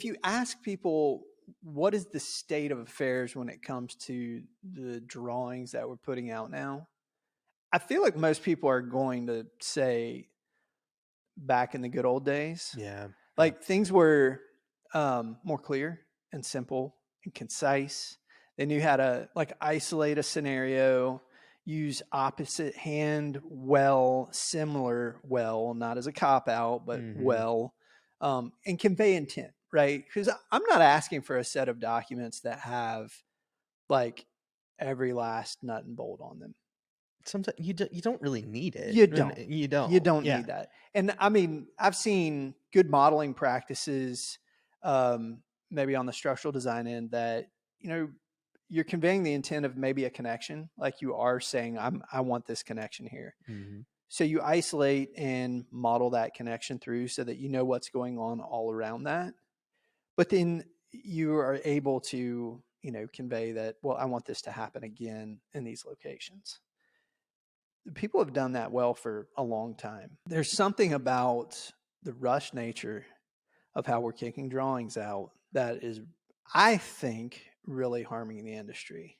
if you ask people what is the state of affairs when it comes to the drawings that we're putting out now, I feel like most people are going to say back in the good old days. Yeah. Like things were more clear and simple and concise. They knew how to like isolate a scenario, use opposite hand well, similar well, not as a cop out, but well, and convey intent, right? Because I'm not asking for a set of documents that have like every last nut and bolt on them. Sometimes you don't really need it. You don't. You don't. You don't Yeah. need that. And I mean, I've seen good modeling practices, maybe on the structural design end that, you know, you're conveying the intent of maybe a connection. Like you are saying, I want this connection here. So you isolate and model that connection through so that you know what's going on all around that. But then you are able to, you know, convey that, well, I want this to happen again in these locations. People have done that well for a long time. There's something about the rush nature of how we're kicking drawings out that is, I think, really harming the industry.